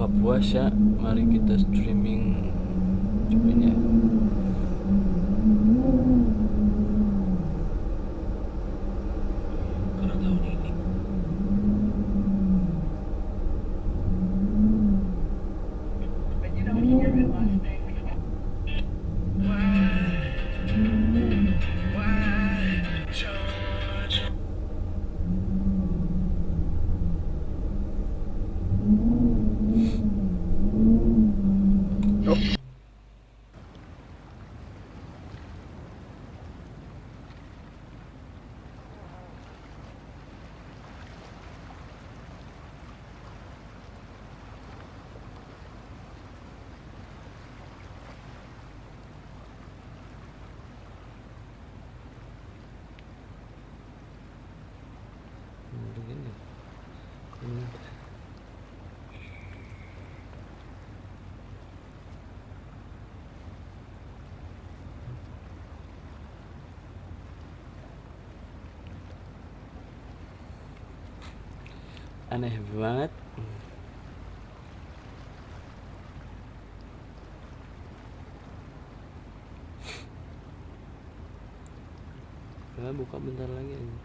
nggak puas ya, mari kita streaming, cobain ya. Karena tahun ini Begini. Aneh banget. Coba buka bentar lagi aja.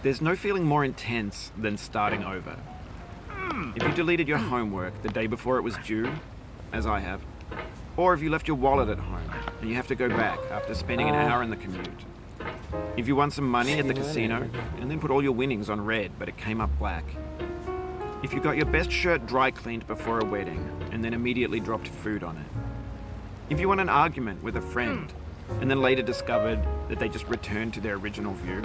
There's no feeling more intense than starting over. If you deleted your homework the day before it was due, as I have, or if you left your wallet at home and you have to go back after spending an hour in the commute. If you won some money at the casino and then put all your winnings on red but it came up black. If you got your best shirt dry cleaned before a wedding and then immediately dropped food on it. If you won an argument with a friend and then later discovered that they just returned to their original view.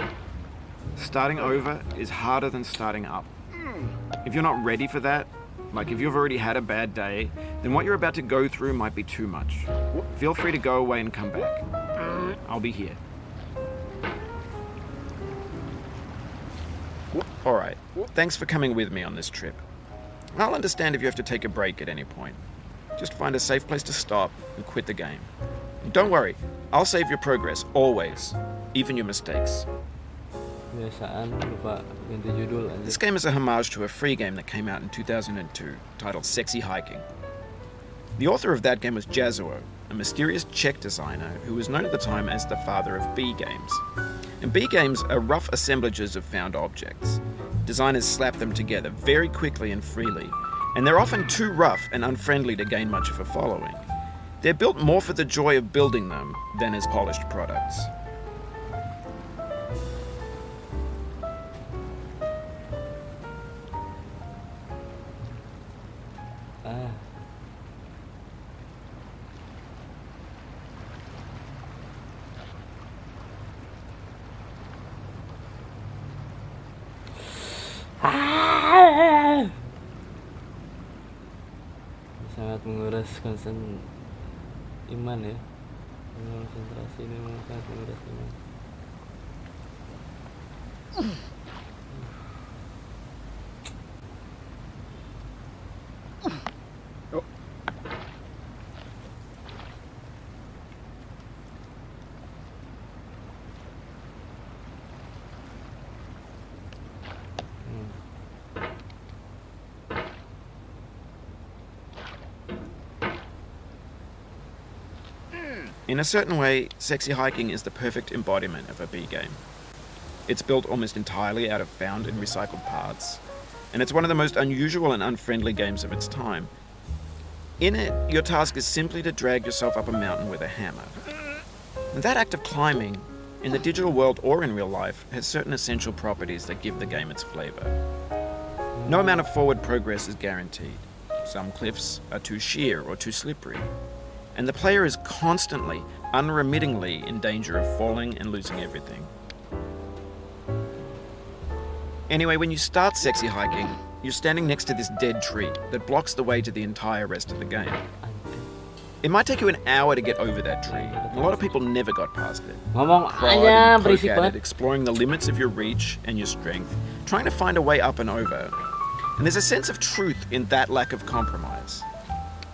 Starting over is harder than starting up. If you're not ready for that, like if you've already had a bad day, then what you're about to go through might be too much. Feel free to go away and come back. I'll be here. Alright, thanks for coming with me on this trip. I'll understand if you have to take a break at any point. Just find a safe place to stop and quit the game. And don't worry, I'll save your progress, always. Even your mistakes. Biasaan lupa ganti judul aja. This game is a homage to a free game that came out in 2002, titled Sexy Hiking. The author of that game was Jazuo, a mysterious Czech designer who was known at the time as the father of B games. And B games are rough assemblages of found objects. Designers slap them together very quickly and freely, and they're often too rough and unfriendly to gain much of a following. They're built more for the joy of building them than as polished products. Sangat menguras iman ya. Konsentrasi ini memang sangat menguras iman. In a certain way, Sexy Hiking is the perfect embodiment of a B game. It's built almost entirely out of found and recycled parts, and it's one of the most unusual and unfriendly games of its time. In it, your task is simply to drag yourself up a mountain with a hammer. And that act of climbing, in the digital world or in real life, has certain essential properties that give the game its flavor. No amount of forward progress is guaranteed. Some cliffs are too sheer or too slippery, and the player is constantly, unremittingly in danger of falling and losing everything. Anyway, when you start Sexy Hiking, you're standing next to this dead tree that blocks the way to the entire rest of the game. It might take you an hour to get over that tree. A lot of people never got past it. Ngomong Prod aja, and poke berisik at it, banget. exploring the limits of your reach and your strength, trying to find a way up and over. And there's a sense of truth in that lack of compromise.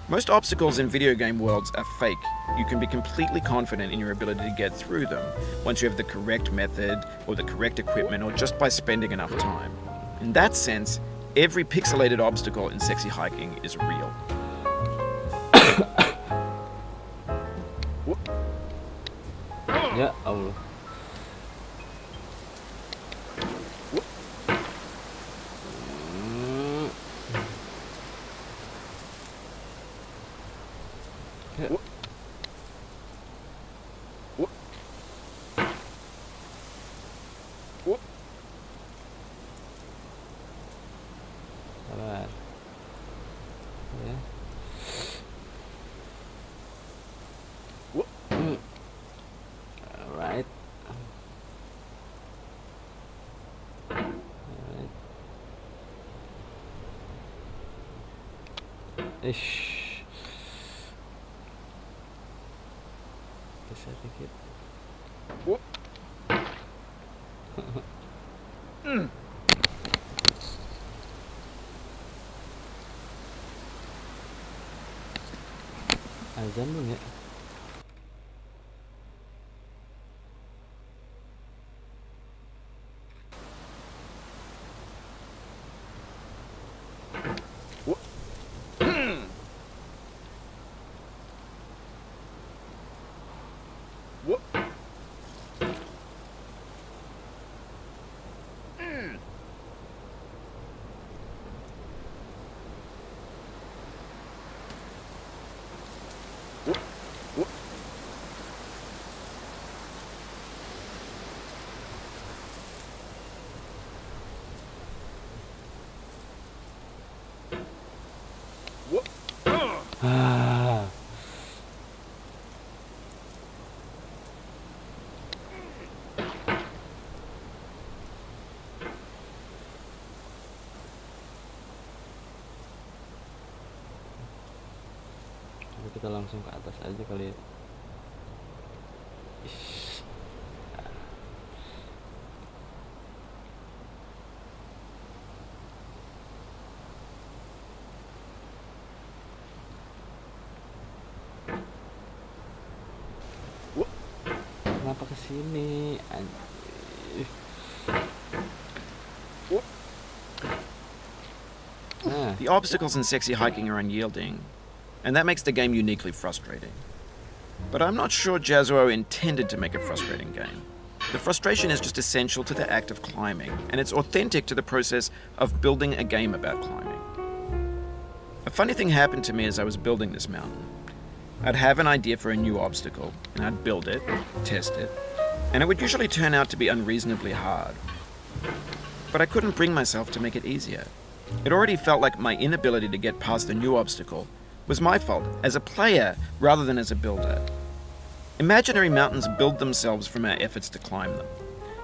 Most obstacles in video game worlds are fake. You can be completely confident in your ability to get through them once you have the correct method or the correct equipment or just by spending enough time. In that sense, every pixelated obstacle in Sexy Hiking is real. Ya Allah. Ya. Sabar. Ya. Alright. Alright. Ish. Geser dikit. Azan dong ya. Ah. Coba kita langsung ke atas aja kali ya. Ish. Kenapa kesini? Anjir. Nah, The obstacles in Sexy Hiking are unyielding, and that makes the game uniquely frustrating. But I'm not sure Jazuo intended to make a frustrating game. The frustration is just essential to the act of climbing, and it's authentic to the process of building a game about climbing. A funny thing happened to me as I was building this mountain. I'd have an idea for a new obstacle, and I'd build it, test it, and it would usually turn out to be unreasonably hard. But I couldn't bring myself to make it easier. It already felt like my inability to get past the new obstacle was my fault as a player rather than as a builder. Imaginary mountains build themselves from our efforts to climb them,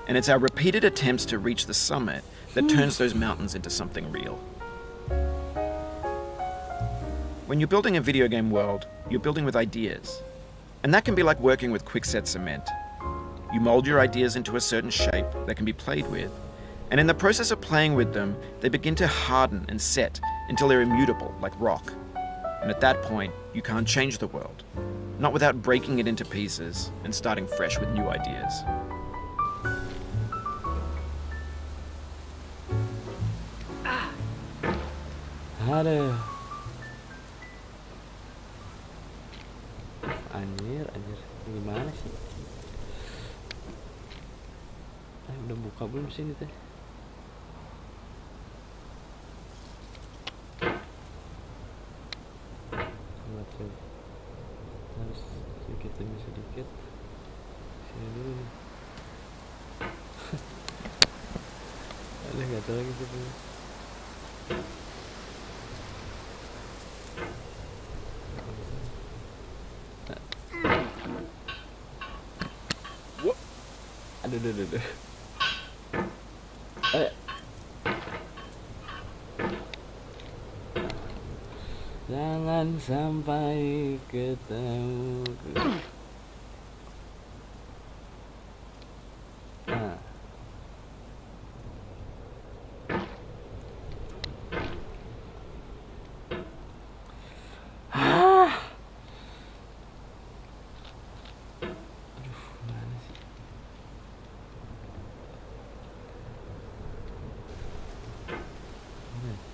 and it's our repeated attempts to reach the summit that turns those mountains into something real. When you're building a video game world, you're building with ideas, and that can be like working with quickset cement. You mold your ideas into a certain shape that can be played with, and in the process of playing with them, they begin to harden and set until they're immutable, like rock. And at that point, you can't change the world, not without breaking it into pieces and starting fresh with new ideas. aduh. Anjir. Udah buka belum sini teh? Harus sedikit demi sedikit. Sini dulu nih. Ada nggak tahu lagi sih. Aduh. Jangan sampai ketemu. Nah. Aduh, mana sih?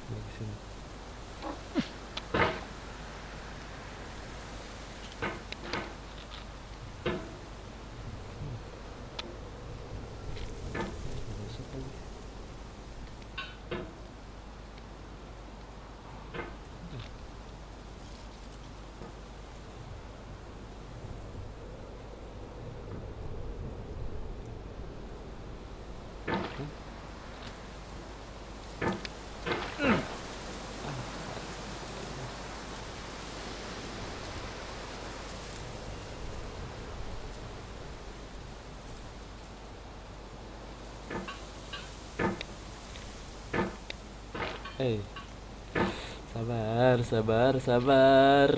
Lagi sini. Sabar. Harus ke atas nih. Sabar.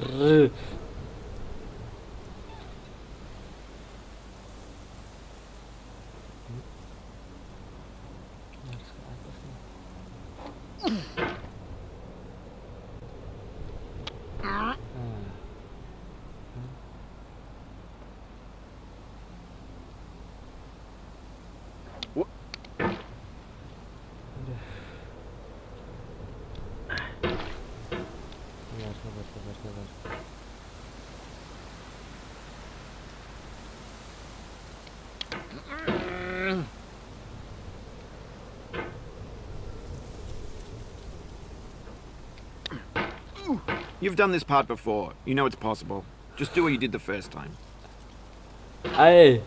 You've done this part before. You know it's possible. Just do what you did the first time. Aye.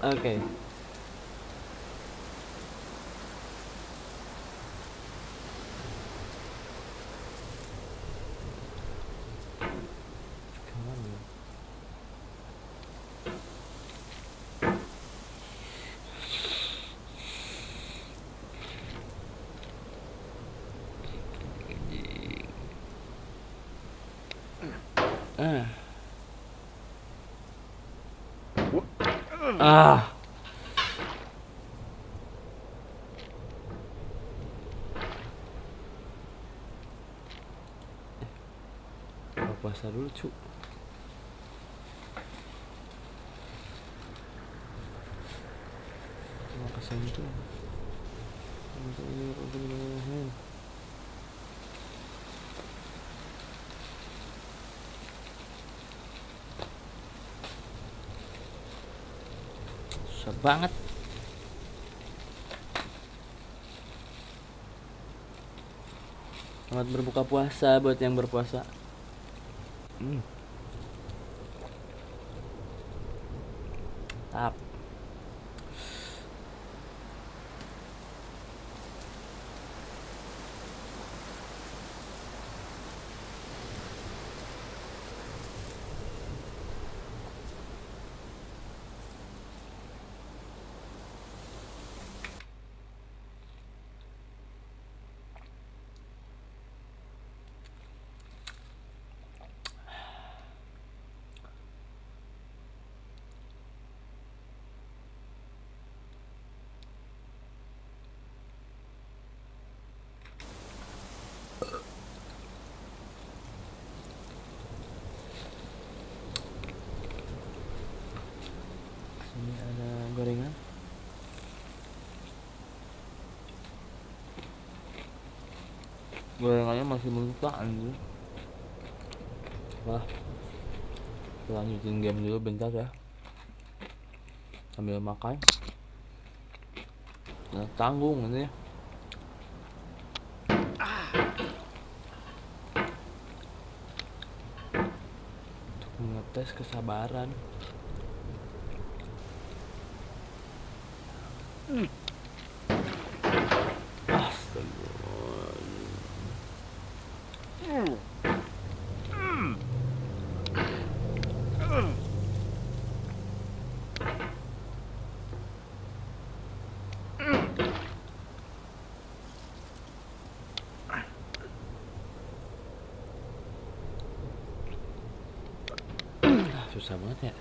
Okay. Puasa dulu cu. Makasih tuh. Susah banget. Selamat berbuka puasa buat yang berpuasa. Tap. Sini ada gorengan. Gorengannya masih mentah anjir. Wah, kita lanjutin game dulu bentar ya, sambil makan. Nah, tanggung ini ya. Untuk mengetes kesabaran. Susah banget ya.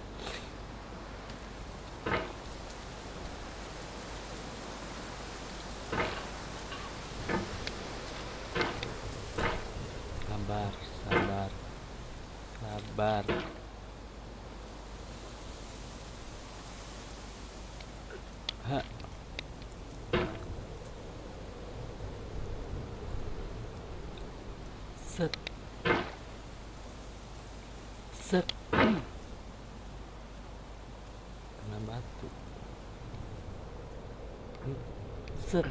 Sabar, sabar, sabar. Ha. Set. Set. Kena batu. Set.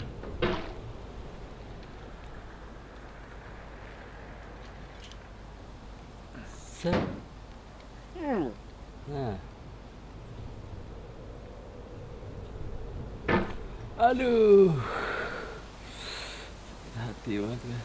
Set. Nah. Aduh. Hati banget ya.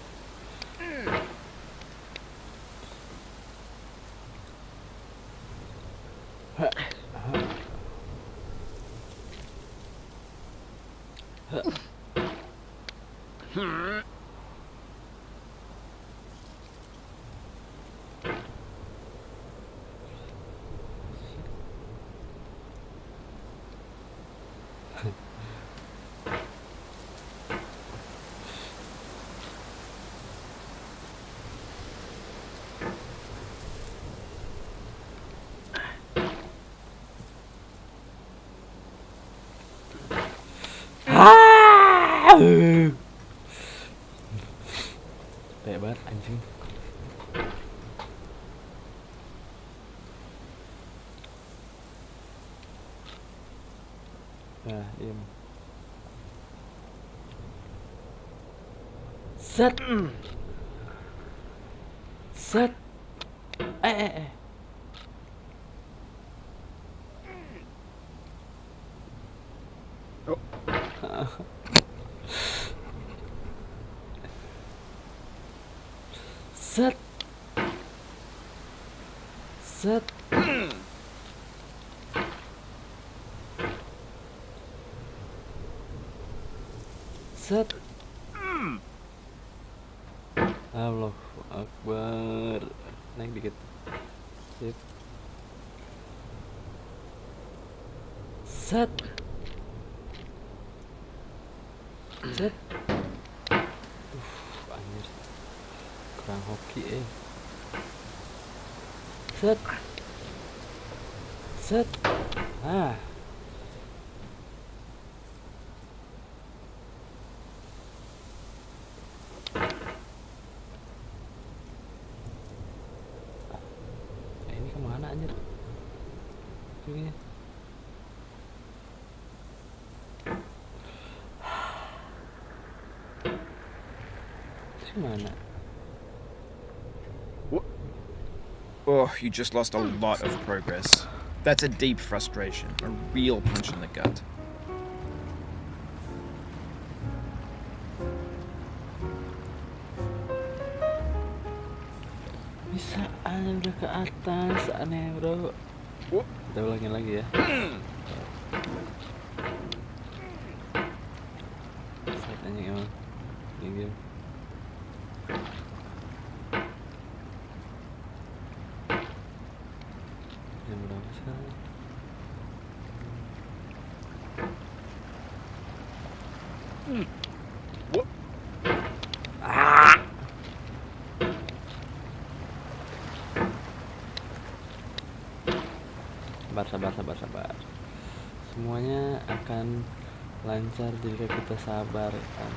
Capek banget anjing. Nah, diam. Set. Set. Eh. Oh. Set. Set. Set. Allahu Akbar. Naik dikit. Sip. Set. Set. Anjir. Kurang hoki Set. Set. Ah. Ini kemana anjir? Ini. Mana? Oh, you just lost a lot of progress. That's a deep frustration, a real punch in the gut. Bisa udah ke atas, aneh bro. Kita ulangin lagi ya. Set anjing emang. Ini game. Yang berapa sekarang? Sabar. Semuanya akan lancar jika kita sabar kan.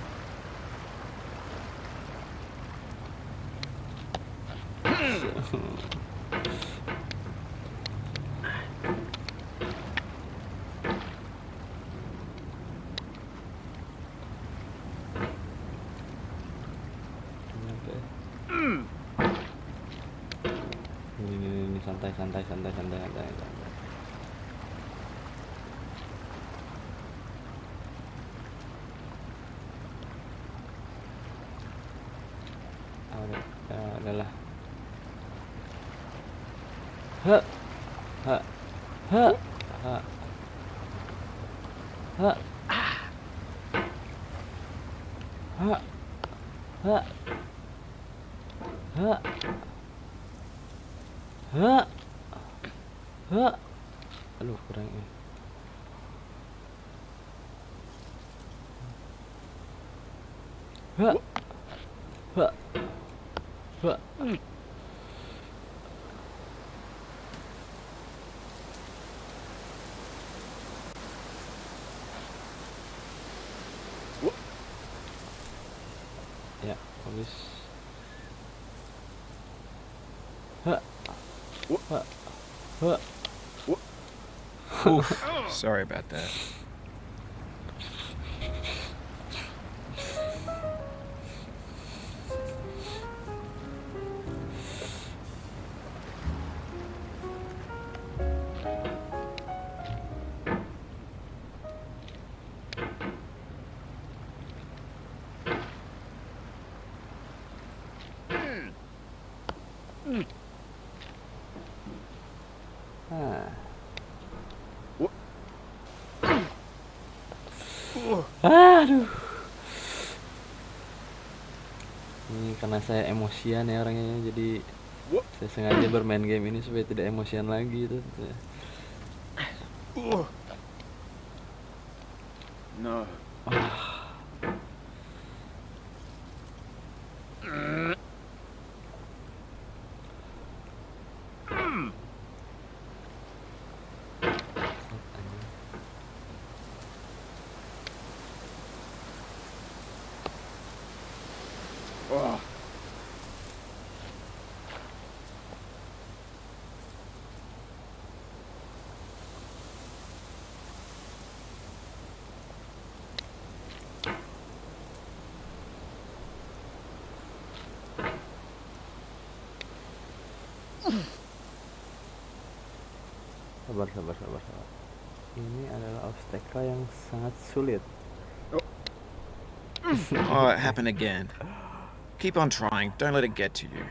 Ini santai santai santai santai santai santai. Adalah ha ha ha ha ha ha ha ha ha ha. Aduh kurang ini. Ha ha ha. Ya, habis. Ha ha ha. Oof. Sorry about that. Aduh. Ini karena saya emosian ya orangnya, jadi saya sengaja bermain game ini supaya tidak emosian lagi itu. No. Oh. Sabar sabar sabar sabar. Ini adalah obstacle yang sangat sulit. Oh, it happened again. Keep on trying. Don't let it get to you.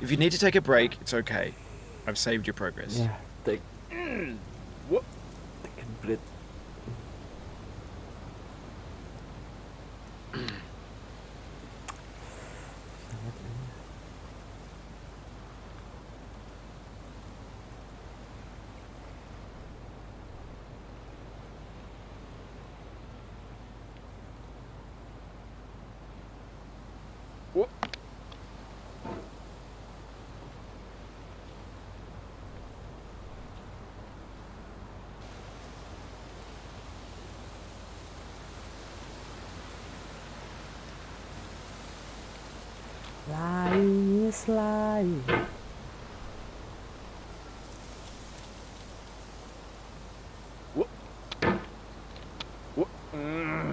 If you need to take a break, it's okay. I've saved your progress. Ya, take a breath. Slide.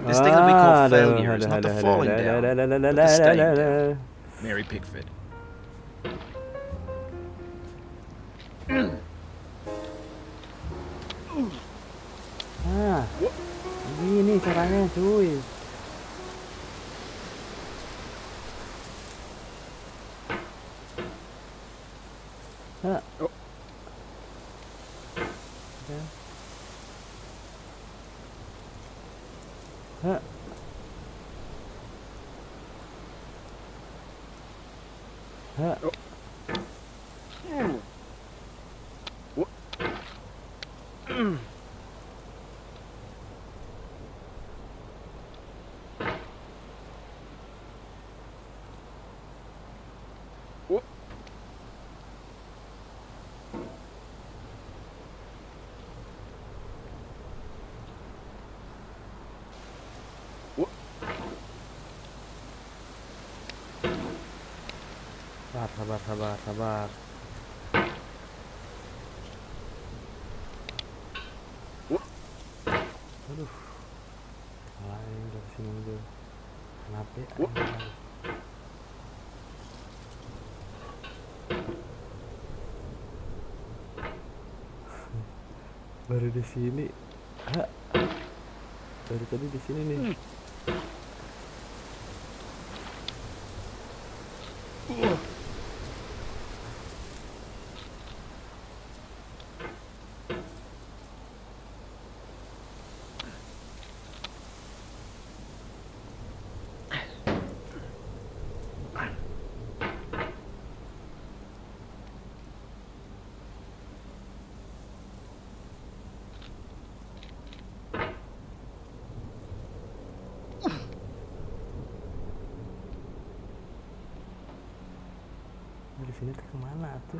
This thing that we call failure is not the falling down, but the staying down. Mary Pickford. Gini caranya cuy. Ha. Sabar, sabar, sabar. Aduh. Lain udah kesini dulu. Kenapa ya? Baru di sini. Ha. Dari tadi di sini nih. Di sini tuh kemana tuh?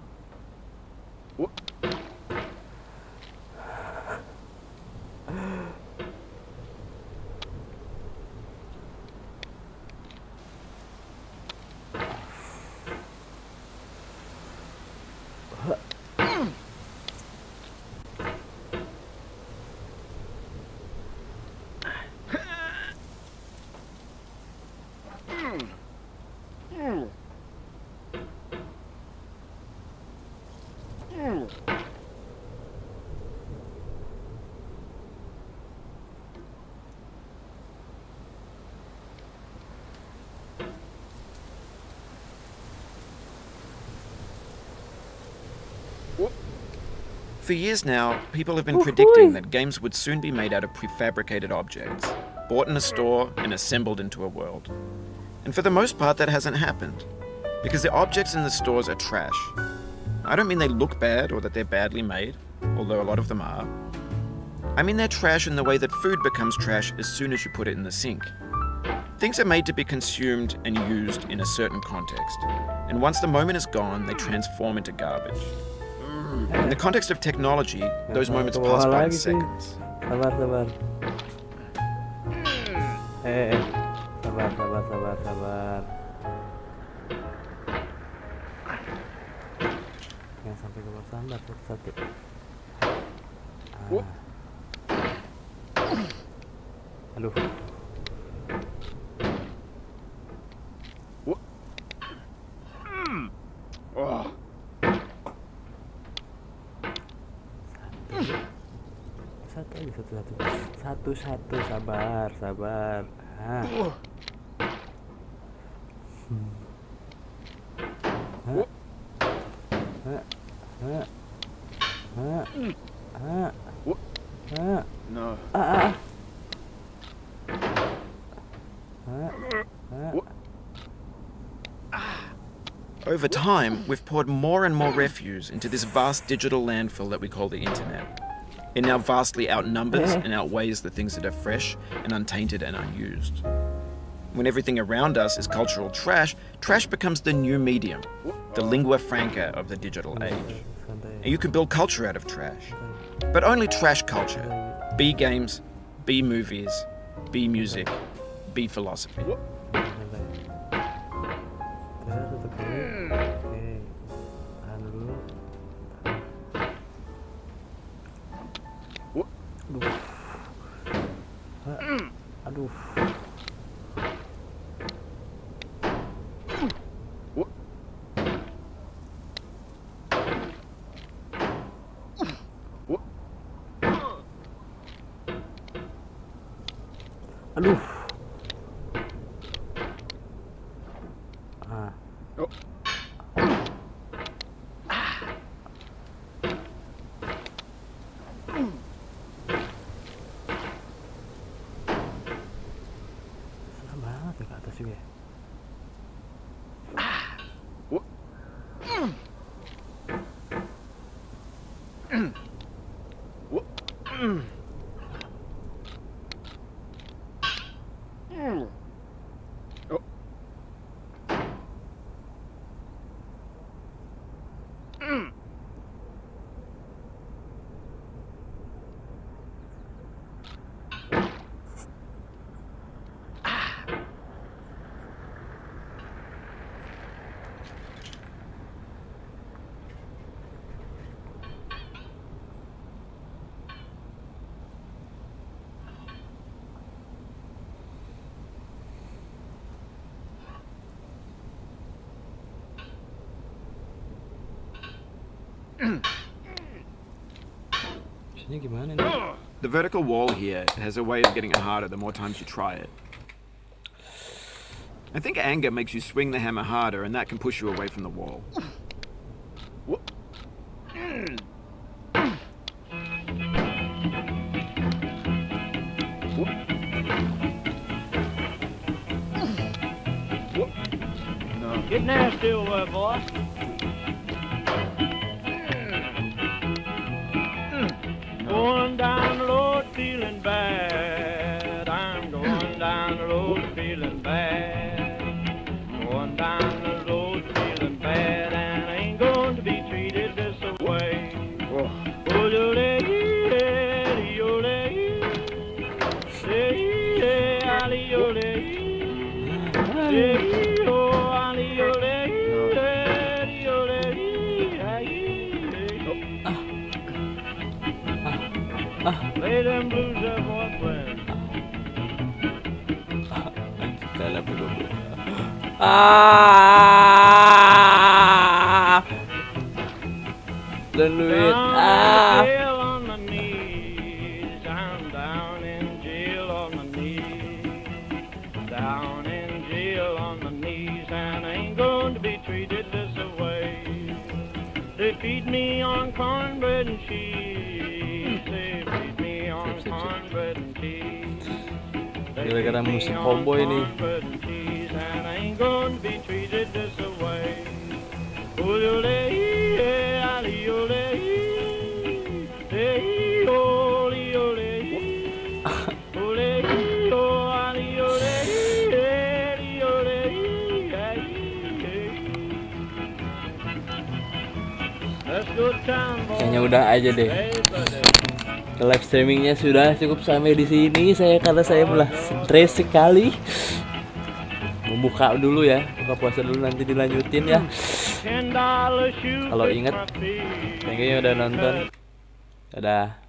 For years now, people have been predicting that games would soon be made out of prefabricated objects, bought in a store and assembled into a world. And for the most part, that hasn't happened, because the objects in the stores are trash. I don't mean they look bad or that they're badly made, although a lot of them are. I mean they're trash in the way that food becomes trash as soon as you put it in the sink. Things are made to be consumed and used in a certain context, and once the moment is gone, they transform into garbage. In the context of technology, those moments pass by in seconds. Sabar, sabar. Sabar, sabar, sabar, sabar. Jangan sampai keluar sambar satu-satu. Aduh. Satu aja, satu-satu, sabar, sabar. No. Over time, we've poured more and more refuse into this vast digital landfill that we call the internet. It now vastly outnumbers and outweighs the things that are fresh and untainted and unused. When everything around us is cultural trash, trash becomes the new medium, the lingua franca of the digital age. And you can build culture out of trash. But only trash culture. B games, B movies, B music, B philosophy. Aduh. Aduh. Susah banget ya ke atas juga ya. Maksudnya gimana nih? The vertical wall here has a way of getting it harder the more times you try it. I think anger makes you swing the hammer harder, and that can push you away from the wall. Get nasty over there, boy. Going down the road feeling bad. I'm going down the road feeling bad. Going down the road feeling bad, and I ain't going to be treated this way. Oh, lay them blues up, boy, playing. Dalam dulu. Ah. Leluit. Ah. Jail on my knees. I'm down in jail on my knees. Down in jail on my knees, and I ain't going to be treated this way. They feed me on cornbread and cheese. They feed me on cornbread and cheese. Gara-gara musik cowboy nih. And I ain't going to be treated this way. Kayaknya udah aja deh. Live streamingnya sudah cukup sampai di sini. Karena saya malah stres sekali. Membuka dulu ya, buka puasa dulu, nanti dilanjutin ya. Kalau inget, thank you udah nonton. Dadah.